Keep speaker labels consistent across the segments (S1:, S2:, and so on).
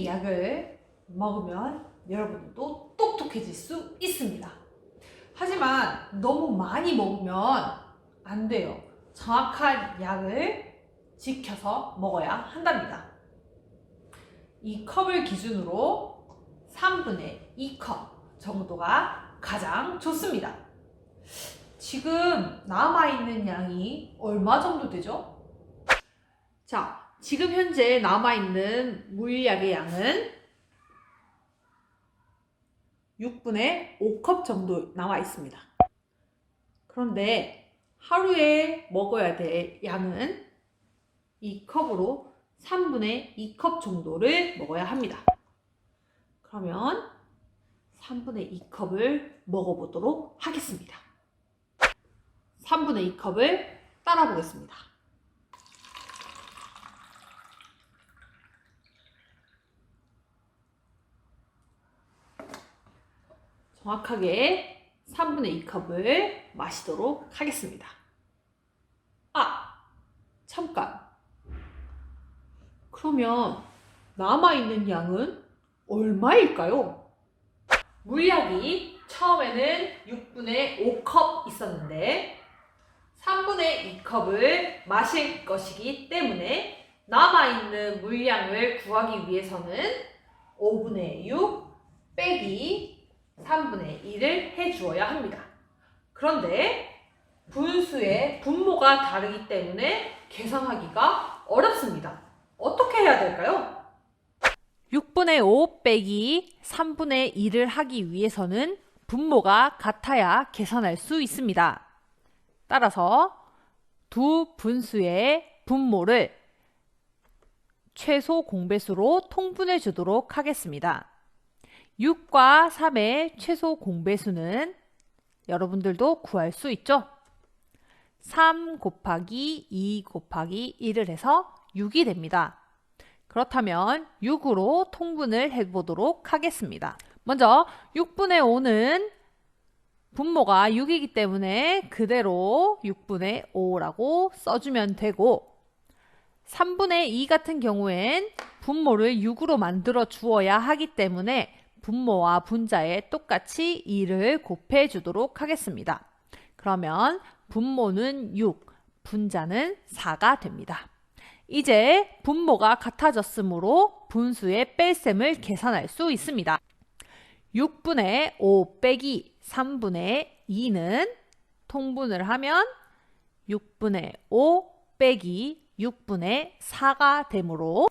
S1: 약을 먹으면 여러분도 똑똑해질 수 있습니다. 하지만 너무 많이 먹으면 안 돼요. 정확한 약을 지켜서 먹어야 한답니다. 이 컵을 기준으로 3분의 2컵 정도가 가장 좋습니다. 지금 남아있는 양이 얼마 정도 되죠? 자, 지금 현재 남아있는 물약의 양은 6분의 5컵 정도 남아 있습니다. 그런데 하루에 먹어야 될 양은 이 컵으로 3분의 2컵 정도를 먹어야 합니다. 그러면 3분의 2컵을 먹어보도록 하겠습니다. 3분의 2컵을 따라 보겠습니다. 정확하게 3분의 2컵을 마시도록 하겠습니다. 잠깐. 그러면 남아있는 양은 얼마일까요? 물약이 처음에는 6분의 5컵 있었는데 3분의 2컵을 마실 것이기 때문에 남아있는 물량을 구하기 위해서는 5분의 6 빼기 3분의 1을 해주어야 합니다. 그런데 분수의 분모가 다르기 때문에 계산하기가 어렵습니다. 어떻게 해야 될까요? 6분의 5 빼기 3분의 1을 하기 위해서는 분모가 같아야 계산할 수 있습니다. 따라서 두 분수의 분모를 최소 공배수로 통분해 주도록 하겠습니다. 6과 3의 최소 공배수는 여러분들도 구할 수 있죠? 3 곱하기 2 곱하기 1을 해서 6이 됩니다. 그렇다면 6으로 통분을 해보도록 하겠습니다. 먼저 6분의 5는 분모가 6이기 때문에 그대로 6분의 5라고 써주면 되고 3분의 2 같은 경우엔 분모를 6으로 만들어 주어야 하기 때문에 분모와 분자에 똑같이 2를 곱해 주도록 하겠습니다. 그러면 분모는 6, 분자는 4가 됩니다. 이제 분모가 같아졌으므로 분수의 뺄셈을 계산할 수 있습니다. 6분의 5 빼기 3분의 2는 통분을 하면 6분의 5 빼기 6분의 4가 되므로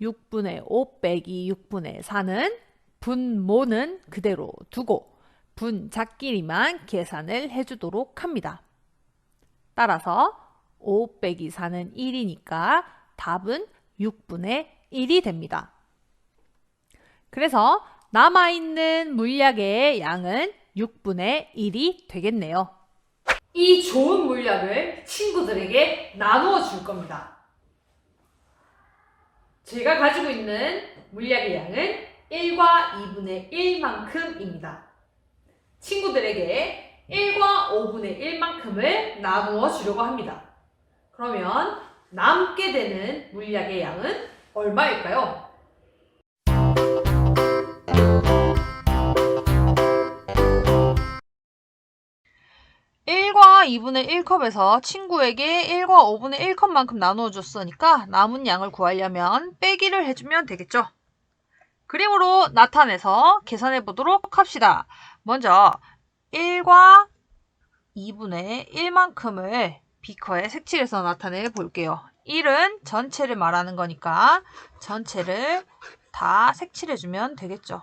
S1: 6분의 5 빼기 6분의 4는 분모는 그대로 두고 분자끼리만 계산을 해주도록 합니다. 따라서 5 빼기 4는 1이니까 답은 6분의 1이 됩니다. 그래서 남아있는 물약의 양은 6분의 1이 되겠네요. 이 좋은 물약을 친구들에게 나누어 줄 겁니다. 제가 가지고 있는 물약의 양은 1과 2분의 1만큼입니다. 친구들에게 1과 5분의 1만큼을 나누어 주려고 합니다. 그러면 남게 되는 물약의 양은 얼마일까요? 1과 2분의 1컵에서 친구에게 1과 5분의 1컵만큼 나누어 줬으니까 남은 양을 구하려면 빼기를 해주면 되겠죠. 그림으로 나타내서 계산해 보도록 합시다. 먼저 1과 2분의 1만큼을 비커에 색칠해서 나타내 볼게요. 1은 전체를 말하는 거니까 전체를 다 색칠해주면 되겠죠.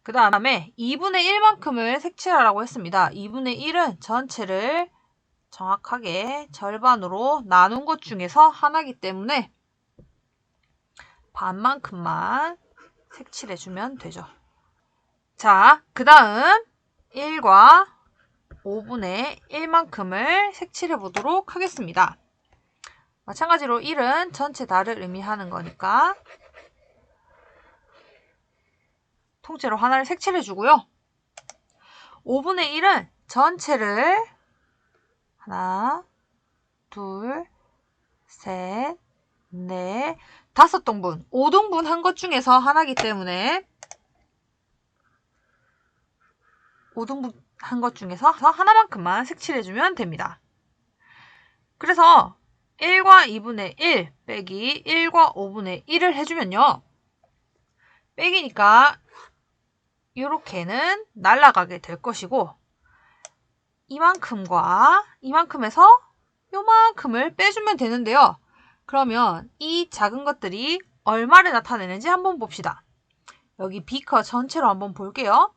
S1: 그 다음에 2분의 1만큼을 색칠하라고 했습니다. 2분의 1은 전체를 정확하게 절반으로 나눈 것 중에서 하나이기 때문에 반만큼만 색칠해주면 되죠. 자, 그 다음 1과 5분의 1만큼을 색칠해 보도록 하겠습니다. 마찬가지로 1은 전체 다를 의미하는 거니까 통째로 하나를 색칠해 주고요. 5분의 1은 전체를 하나, 둘, 셋, 네, 5등분, 5등분 한 것 중에서 하나이기 때문에 5등분 한 것 중에서 하나만큼만 색칠해주면 됩니다. 그래서 1과 2분의 1 빼기 1과 5분의 1을 해주면요. 빼기니까 이렇게는 날아가게 될 것이고 이만큼과 이만큼에서 요만큼을 빼주면 되는데요. 그러면 이 작은 것들이 얼마를 나타내는지 한번 봅시다. 여기 비커 전체로 한번 볼게요.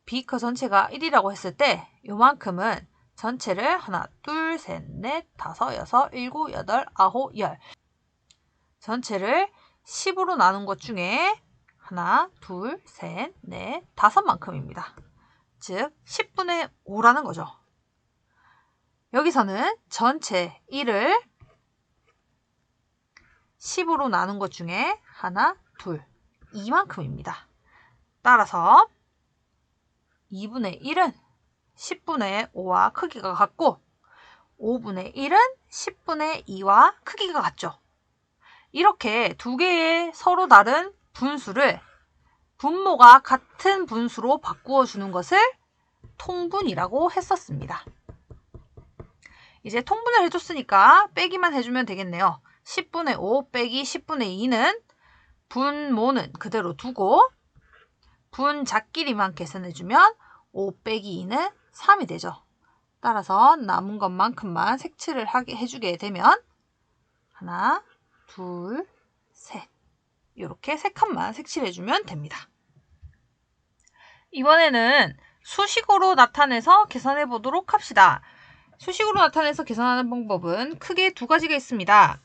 S1: 비커 전체가 1이라고 했을 때 요만큼은 전체를 하나, 둘, 셋, 넷, 다섯, 여섯, 일곱, 여덟, 아홉, 열 전체를 10으로 나눈 것 중에 하나, 둘, 셋, 넷, 5만큼입니다. 즉 10분의 5라는 거죠. 여기서는 전체 1을 10으로 나눈 것 중에 하나, 둘, 2만큼입니다. 따라서 2분의 1은 10분의 5와 크기가 같고 5분의 1은 10분의 2와 크기가 같죠. 이렇게 두 개의 서로 다른 분수를 분모가 같은 분수로 바꾸어 주는 것을 통분이라고 했었습니다. 이제 통분을 해줬으니까 빼기만 해주면 되겠네요. 10분의 5 빼기 10분의 2는 분모는 그대로 두고 분자끼리만 계산해주면 5 빼기 2는 3이 되죠. 따라서 남은 것만큼만 색칠을 해주게 되면 하나, 둘, 셋 이렇게 3칸만 색칠해주면 됩니다. 이번에는 수식으로 나타내서 계산해 보도록 합시다. 수식으로 나타내서 계산하는 방법은 크게 2가지가 있습니다.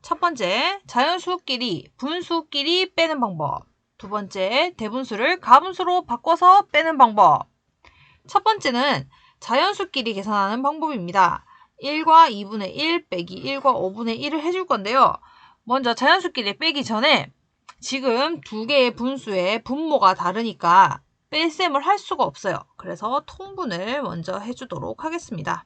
S1: 첫 번째, 자연수끼리, 분수끼리 빼는 방법. 두 번째, 대분수를 가분수로 바꿔서 빼는 방법. 첫 번째는 자연수끼리 계산하는 방법입니다. 1과 2분의 1 빼기 1과 5분의 1을 해줄 건데요. 먼저 자연수끼리 빼기 전에 지금 두 개의 분수의 분모가 다르니까 뺄셈을 할 수가 없어요. 그래서 통분을 먼저 해주도록 하겠습니다.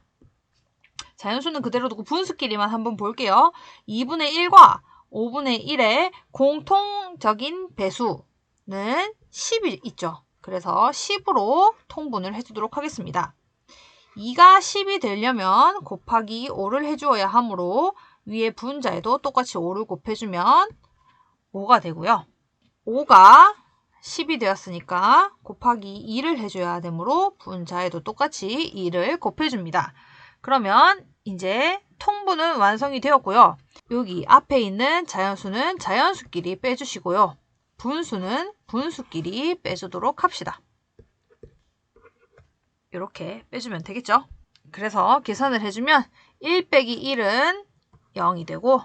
S1: 자연수는 그대로 두고 분수끼리만 한번 볼게요. 2분의 1과 5분의 1의 공통적인 배수는 10이 있죠. 그래서 10으로 통분을 해주도록 하겠습니다. 2가 10이 되려면 곱하기 5를 해주어야 하므로 위에 분자에도 똑같이 5를 곱해주면 5가 되고요. 5가 10이 되었으니까 곱하기 2를 해줘야 되므로 분자에도 똑같이 2를 곱해줍니다. 그러면 이제 통분은 완성이 되었고요. 여기 앞에 있는 자연수는 자연수끼리 빼주시고요. 분수는 분수끼리 빼주도록 합시다. 이렇게 빼주면 되겠죠? 그래서 계산을 해주면 1 빼기 1은 0이 되고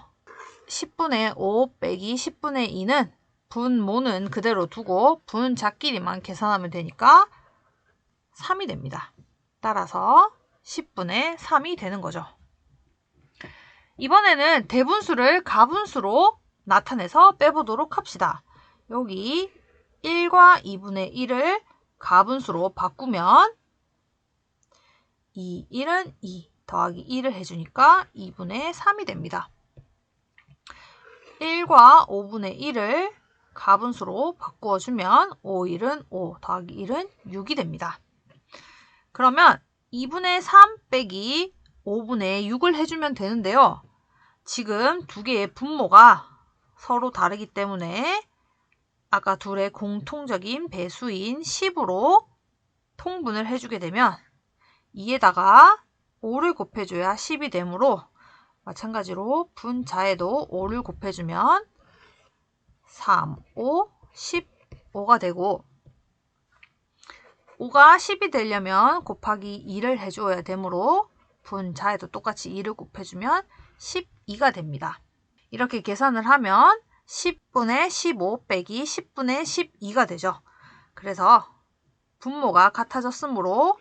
S1: 10분의 5 빼기 10분의 2는 분모는 그대로 두고 분자끼리만 계산하면 되니까 3이 됩니다. 따라서 10분의 3이 되는 거죠. 이번에는 대분수를 가분수로 나타내서 빼보도록 합시다. 여기 1과 2분의 1을 가분수로 바꾸면 1은 2 더하기 1을 해주니까 2분의 3이 됩니다. 1과 5분의 1을 가분수로 바꾸어주면 5, 1은 5 더하기 1은 6이 됩니다. 그러면 2분의 3 빼기 5분의 6을 해주면 되는데요. 지금 두 개의 분모가 서로 다르기 때문에 아까 둘의 공통적인 배수인 10으로 통분을 해주게 되면 2에다가 5를 곱해줘야 10이 되므로 마찬가지로 분자에도 5를 곱해주면 3, 5, 15가 되고 5가 10이 되려면 곱하기 2를 해줘야 되므로 분자에도 똑같이 2를 곱해주면 12가 됩니다. 이렇게 계산을 하면 10분의 15 빼기 10분의 12가 되죠. 그래서 분모가 같아졌으므로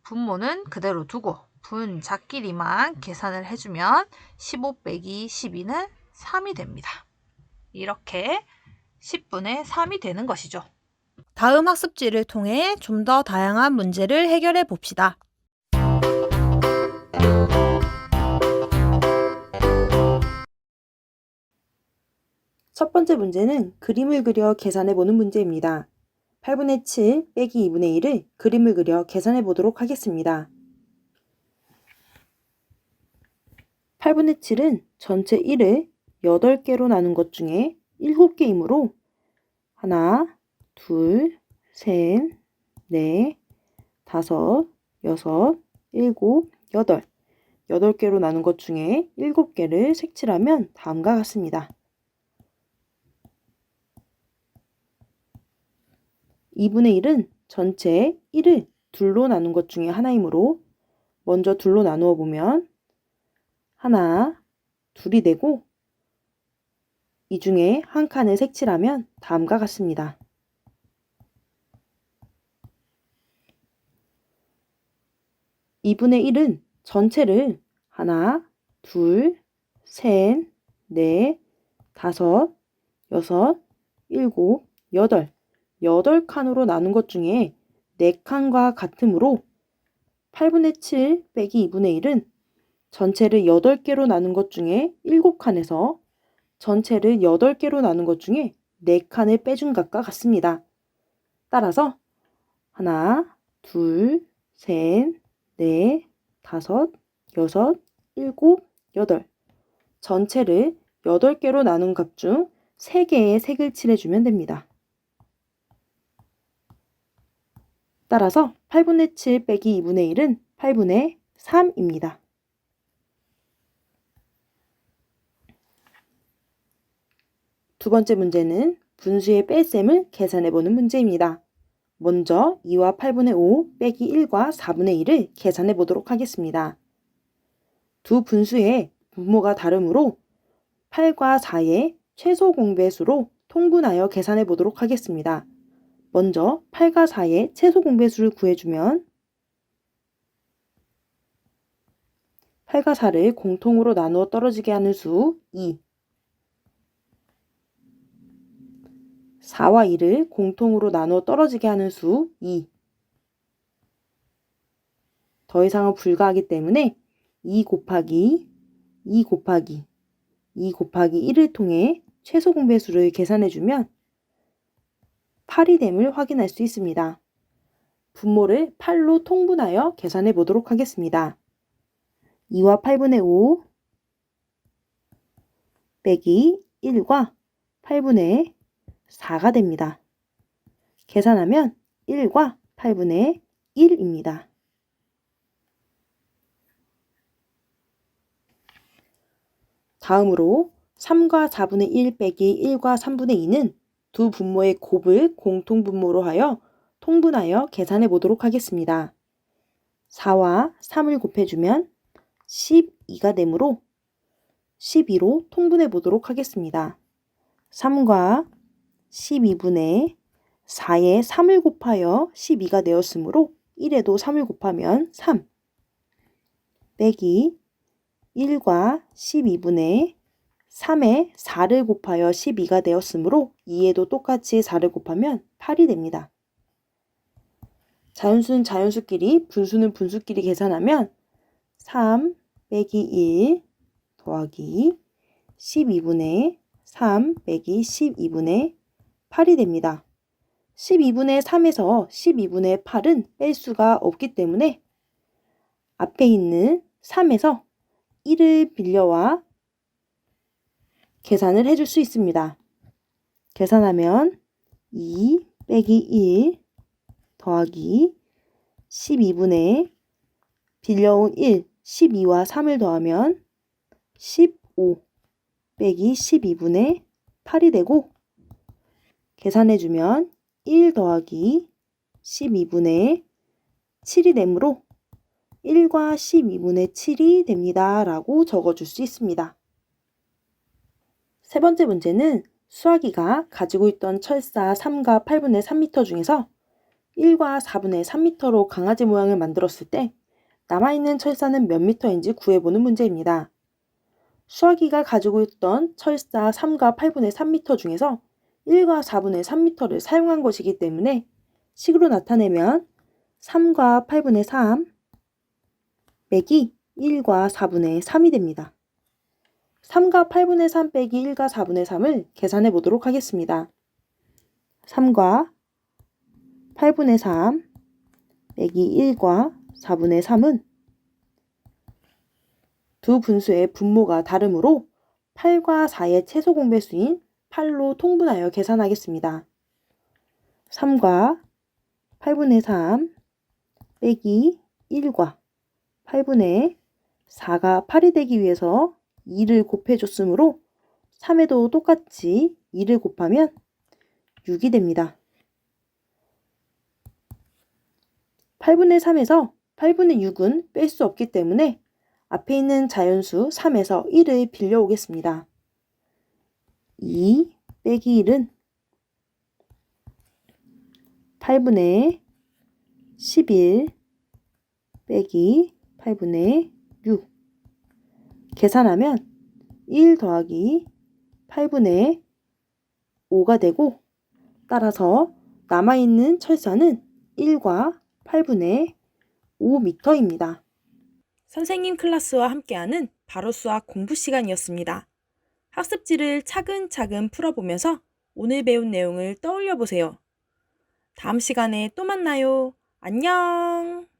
S1: 분모는 그대로 두고 분자끼리만 계산을 해주면 15 빼기 12는 3이 됩니다. 이렇게 10분의 3이 되는 것이죠.
S2: 다음 학습지를 통해 좀 더 다양한 문제를 해결해 봅시다. 첫 번째 문제는 그림을 그려 계산해 보는 문제입니다. 8분의 7 빼기 2분의 1을 그림을 그려 계산해 보도록 하겠습니다. 8분의 7은 전체 1을 8개로 나눈 것 중에 7개이므로 하나, 둘, 셋, 넷, 다섯, 여섯, 일곱, 여덟. 8개로 나눈 것 중에 7개를 색칠하면 다음과 같습니다. 2분의 1은 전체 1을 둘로 나눈 것 중에 하나이므로 먼저 둘로 나누어 보면 하나, 둘이 되고 이 중에 한 칸을 색칠하면 다음과 같습니다. 2분의 1은 전체를 하나, 둘, 셋, 넷, 다섯, 여섯, 일곱, 여덟. 8칸으로 나눈 것 중에 4칸과 같으므로 8분의 7 빼기 2분의 1은 전체를 8개로 나눈 것 중에 7칸에서 전체를 8개로 나눈 것 중에 4칸을 빼준 것과 같습니다. 따라서 하나, 둘, 셋, 넷, 다섯, 여섯, 일곱, 여덟. 전체를 8개로 나눈 값 중 3개의 색을 칠해주면 됩니다. 따라서 8분의 7 빼기 2분의 1은 8분의 3입니다. 두 번째 문제는 분수의 뺄셈을 계산해보는 문제입니다. 먼저 2와 8분의 5 빼기 1과 4분의 1을 계산해 보도록 하겠습니다. 두 분수의 분모가 다르므로 8과 4의 최소 공배수로 통분하여 계산해 보도록 하겠습니다. 먼저 8과 4의 최소 공배수를 구해주면 8과 4를 공통으로 나누어 떨어지게 하는 수 2, 4와 2를 공통으로 나누어 떨어지게 하는 수 2. 더 이상은 불가하기 때문에 2 곱하기 2 곱하기 2 곱하기 1을 통해 최소 공배수를 계산해주면 8이 됨을 확인할 수 있습니다. 분모를 8로 통분하여 계산해 보도록 하겠습니다. 2와 8분의 5 빼기 1과 8분의 4가 됩니다. 계산하면 1과 8분의 1입니다. 다음으로 3과 4분의 1 빼기 1과 3분의 2는 두 분모의 곱을 공통분모로 하여 통분하여 계산해 보도록 하겠습니다. 4와 3을 곱해주면 12가 되므로 12로 통분해 보도록 하겠습니다. 3과 12분의 4에 3을 곱하여 12가 되었으므로 1에도 3을 곱하면 3 빼기 1과 12분의 3에 4를 곱하여 12가 되었으므로 2에도 똑같이 4를 곱하면 8이 됩니다. 자연수는 자연수끼리, 분수는 분수끼리 계산하면 3 빼기 1 더하기 12분의 3 빼기 12분의 8이 됩니다. 12분의 3에서 12분의 8은 뺄 수가 없기 때문에 앞에 있는 3에서 1을 빌려와 계산을 해줄 수 있습니다. 계산하면 2 빼기 1 더하기 12분의 빌려온 1, 12와 3을 더하면 15 빼기 12분의 8이 되고 계산해주면 1 더하기 12분의 7이 되므로 1과 12분의 7이 됩니다. 라고 적어줄 수 있습니다. 세 번째 문제는 수학이가 가지고 있던 철사 3과 8분의 3m 중에서 1과 4분의 3m로 강아지 모양을 만들었을 때 남아있는 철사는 몇 미터인지 구해보는 문제입니다. 수학이가 가지고 있던 철사 3과 8분의 3m 중에서 1과 4분의 3m를 사용한 것이기 때문에 식으로 나타내면 3과 8분의 3 빼기 1과 4분의 3이 됩니다. 3과 8분의 3 빼기 1과 4분의 3을 계산해 보도록 하겠습니다. 3과 8분의 3 빼기 1과 4분의 3은 두 분수의 분모가 다르므로 8과 4의 최소 공배수인 8로 통분하여 계산하겠습니다. 3과 8분의 3 빼기 1과 8분의 4가 8이 되기 위해서 2를 곱해줬으므로 3에도 똑같이 2를 곱하면 6이 됩니다. 8분의 3에서 8분의 6은 뺄 수 없기 때문에 앞에 있는 자연수 3에서 1을 빌려오겠습니다. 2 빼기 1은 8분의 11 빼기 8분의 6 계산하면 1 더하기 8분의 5가 되고 따라서 남아있는 철사는 1과 8분의 5m입니다. 선생님 클래스와 함께하는 바로 수학 공부 시간이었습니다. 학습지를 차근차근 풀어보면서 오늘 배운 내용을 떠올려 보세요. 다음 시간에 또 만나요. 안녕!